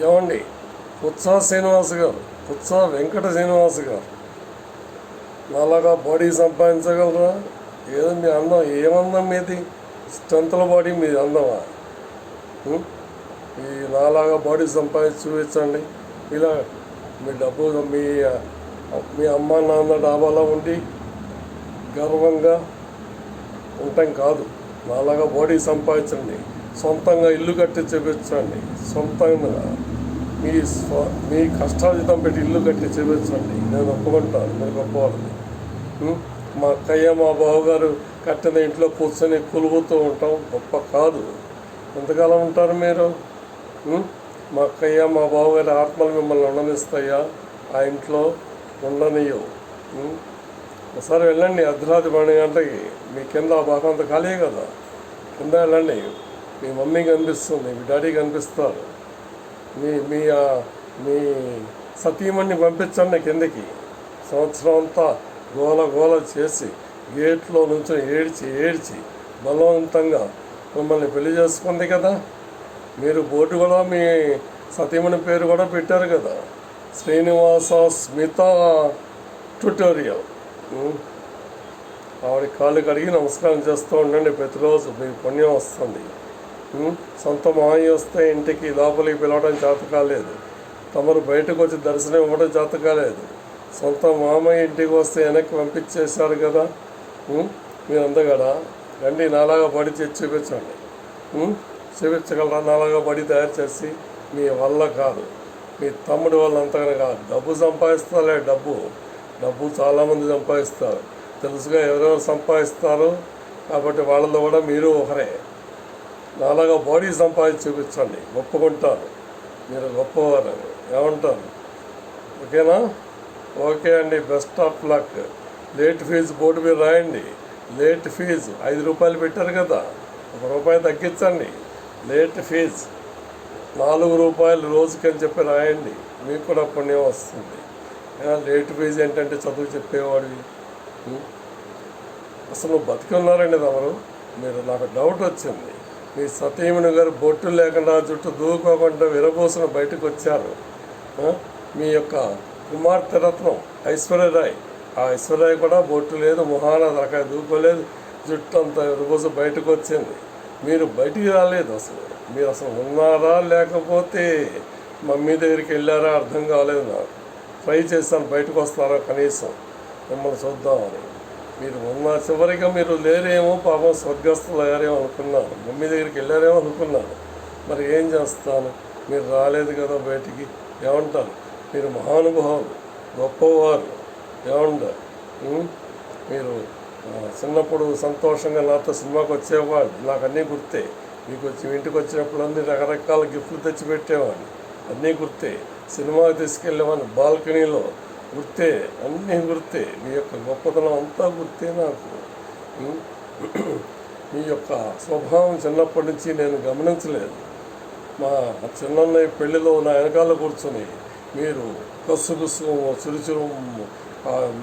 ఏమండి, పుత్సా శ్రీనివాస్ గారు, పుత్సా వెంకట శ్రీనివాస్ గారు నాలాగా బాడీ సంపాదించగలరా? ఏదో మీ అందం, ఏమందం మీది? స్ట్రెంత్ల బాడీ మీది అందమా? ఈ నాలాగా బాడీ సంపాదించి చూపించండి. ఇలా మీ డబ్బు మీ అమ్మ నాన్న డాబాలో ఉండి గర్వంగా ఉండటం కాదు. నాలాగా బాడీ సంపాదించండి, సొంతంగా ఇల్లు కట్టి చూపించండి, సొంతంగా మీ కష్టార్జితం పెట్టి ఇల్లు కట్టి చూపించండి. నేను ఒప్పుకుంటాను, మీరు గొప్పవాళ్ళని. మా అక్కయ్య మా బావగారు కట్టిన ఇంట్లో కూర్చొని కొలుగుతూ ఉంటాం గొప్ప కాదు. ఎంతకాలం ఉంటారు మీరు? మా అక్కయ్య మా బావగారి ఆత్మలు మిమ్మల్ని ఉండనిస్తాయా? ఆ ఇంట్లో ఉండనియవు. ఒకసారి వెళ్ళండి, అర్ధరాత్రి 12 గంటలకి మీ కింద ఆ భాగం అంతా ఖాళీ కదా, కింద వెళ్ళండి. మీ మమ్మీ కనిపిస్తుంది, మీ డాడీ కనిపిస్తారు, మీ మీ మీ సతీమణ్ణి పంపించండి కిందకి. సంవత్సరం అంతా గోల గోల చేసి గేట్లో నుంచి ఏడ్చి బలవంతంగా మిమ్మల్ని పెళ్లి చేసుకుంది కదా. మీరు బోర్డు కూడా మీ సతీమణి పేరు కూడా పెట్టారు కదా, శ్రీనివాస స్మిత ట్యుటోరియల్. ఆవిడ కాళ్ళు కడిగి నమస్కారం చేస్తూ ఉండండి ప్రతిరోజు, మీకు పుణ్యం వస్తుంది. సొంత మామయ్య వస్తే ఇంటికి లోపలికి పిలవడం చేత కాలేదు, తమరు బయటకు వచ్చి దర్శనం ఇవ్వడం చేత కాలేదు. సొంత మామయ్య ఇంటికి వస్తే వెనక్కి పంపించేశారు కదా. మీరు అందగడా రండి, నాలాగా బడి చేసి చూపించండి. చూపించగలరా? నాలాగా బడి తయారు చేసి మీ వల్ల కాదు, మీ తమ్ముడి వల్ల అంతగానే కాదు. డబ్బు సంపాదిస్తారులే, డబ్బు చాలామంది సంపాదిస్తారు, తెలుసుగా ఎవరెవరు సంపాదిస్తారు. కాబట్టి వాళ్ళలో కూడా మీరు ఒకరే. నాలాగా బాడీ సంపాదించి చూపించండి, ఒప్పుకుంటారు, మీరు గొప్పవారు. ఏమంటారు? ఓకేనా? ఓకే అండి, best of luck. Late fee board మీద రాయండి. లేట్ ఫీజు 5 రూపాయలు పెట్టారు కదా, 1 రూపాయి తగ్గించండి. లేట్ ఫీజు 4 రూపాయలు రోజుకని చెప్పి రాయండి, మీకు కూడా పుణ్యం వస్తుంది. లేట్ ఫీజు ఏంటంటే చదువు చెప్పేవాడివి. అసలు నువ్వు బతికి ఉన్నారండి తమరు? నాకు డౌట్ వచ్చింది. మీ సతీమణి గారు బొట్టు లేకుండా జుట్టు దూకోకుండా విరబోసిన బయటకు వచ్చారు. మీ యొక్క కుమార్తె రత్నం ఐశ్వర్యరాయ్, ఆ ఐశ్వర్యరాయ్ కూడా బొట్టు లేదు, మొహాన రకాయ దూకోలేదు, జుట్టు అంతా విరబోసి బయటకు వచ్చింది. మీరు బయటికి రాలేదు. మీరు అసలు ఉన్నారా లేకపోతే మమ్మీ దగ్గరికి వెళ్ళారా అర్థం కాలేదు నాకు. ట్రై చేస్తాను బయటకు వస్తారా కనీసం మిమ్మల్ని చూద్దామని. మీరు ఉన్న చివరిగా మీరు లేరేమో, పాపం స్వర్గస్థులు అయ్యారేమో అనుకున్నాను, మమ్మీ దగ్గరికి వెళ్ళారేమో అనుకున్నాను. మరి ఏం చేస్తాను, మీరు రాలేదు కదా బయటికి. ఏమంటారు? మీరు మహానుభావులు, గొప్పవారు. ఏమంటారు? మీరు చిన్నప్పుడు సంతోషంగా నాతో సినిమాకి వచ్చేవాడు, నాకు అన్నీ గుర్తే. మీకు ఇంటికి వచ్చినప్పుడు అన్ని రకరకాల గిఫ్ట్లు తెచ్చిపెట్టేవాడిని, అన్నీ గుర్తే. సినిమాకి తీసుకెళ్ళేవాడిని బాల్కనీలో, గుర్తే, అన్నీ గుర్తే. మీ యొక్క గొప్పతనం అంతా గుర్తే నాకు. మీ యొక్క స్వభావం చిన్నప్పటి నుంచి నేను గమనించలేదు. మా చిన్నన్నయ్య పెళ్ళిలో నా వెనకాల కూర్చొని మీరు కసుగుసు చురుచురు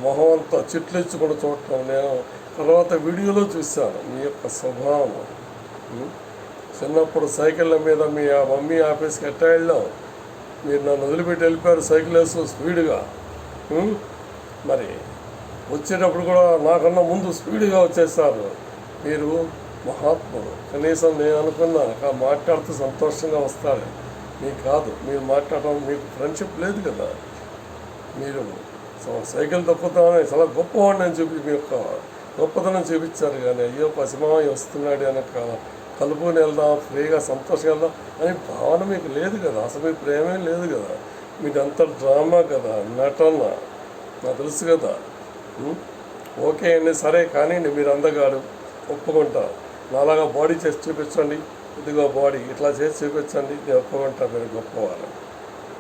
మొహం అంతా చిట్లు ఇచ్చుకుంటూ చూడటం నేను తర్వాత వీడియోలో చూశాను. మీ యొక్క స్వభావం చిన్నప్పుడు సైకిళ్ళ మీద మీ మమ్మీ ఆఫీస్కి ఎట్టా వెళ్ళాం, మీరు నన్ను వదిలిపెట్టి వెళ్ళిపోయారు సైకిల్ వేస్తూ స్పీడ్గా. మరి వచ్చేటప్పుడు కూడా నాకన్నా ముందు స్పీడ్గా వచ్చేసారు. మీరు మహాత్ముడు. కనీసం నేను అనుకున్నాను మాట్లాడుతూ సంతోషంగా వస్తాడు. మీకు కాదు, మీరు మాట్లాడటం, మీకు ఫ్రెండ్షిప్ లేదు కదా. మీరు సైకిల్ తప్పుతామని చాలా గొప్పవాడిని అని చూపి మీ యొక్క గొప్పతనం చూపించారు. కానీ అయ్యో పసిమామయ్య వస్తున్నాడు అని కలుపుకొని వెళ్దాం, ఫ్రీగా సంతోషంగా వెళ్దాం అని భావన మీకు లేదు కదా. అసలు మీ ప్రేమే లేదు కదా. మీదంతా డ్రామా కదా, నటన, నాకు తెలుసు కదా. ఓకే అండి, సరే కానీ మీరు అందగాడు, ఒప్పుకుంటా. నాలాగా బాడీ చేసి చూపించండి, ఇదిగో బాడీ ఇట్లా చేసి చూపించండి, నేను ఒప్పుకుంటా. మీరు గొప్పవారు,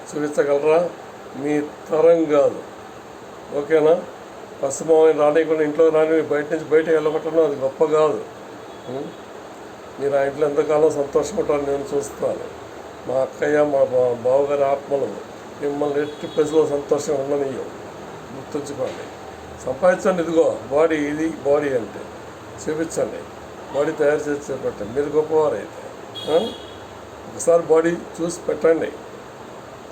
చూపించగలరా? మీ తరం కాదు. ఓకేనా? పసిమామని రానికుండా ఇంట్లో రాని బయట నుంచి బయటకు వెళ్ళగొట్టడం అది గొప్ప కాదు. మీరు ఆ ఇంట్లో ఎంతకాలం సంతోషపడ్డారు నేను చూస్తాను. మా అక్కయ్య మా బావగారి ఆత్మలు మిమ్మల్ని ఎట్టి ప్రజలో సంతోషంగా ఉండనియ్యం. గుర్తుంచుకోండి. సంపాదించండి. ఇదిగో బాడీ, ఇది బాడీ అంటే చూపించండి, బాడీ తయారు చేసి చూపెట్టండి. మీరు గొప్పవారైతే ఒకసారి బాడీ చూసి పెట్టండి.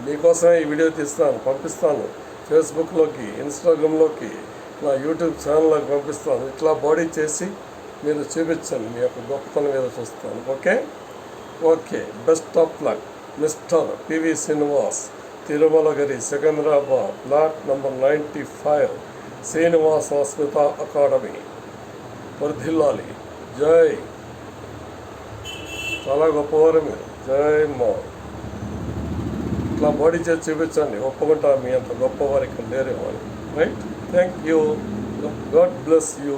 మీకోసమే ఈ వీడియో తీస్తాను, పంపిస్తాను ఫేస్బుక్లోకి, ఇన్స్టాగ్రామ్లోకి, నా యూట్యూబ్ ఛానల్లోకి పంపిస్తాను. ఇట్లా బాడీ చేసి మీరు చూపించండి, మీ యొక్క గొప్పతనం మీద చూస్తాను. Okay, best of luck. Mister PV Srinivas, Tirumalagiri, Secunderabad, plot number 95, Srinivasa Smitha academy. వర్ధిల్లాలి. జై, చాలా గొప్పవారు మీరు. జై మా. ఇట్లా బాడీ చేసి చూపించండి, ఒప్పుకుంటారు మీ అంత గొప్పవారు ఇక్కడ లేరేమో అని. Right, thank you, God bless you.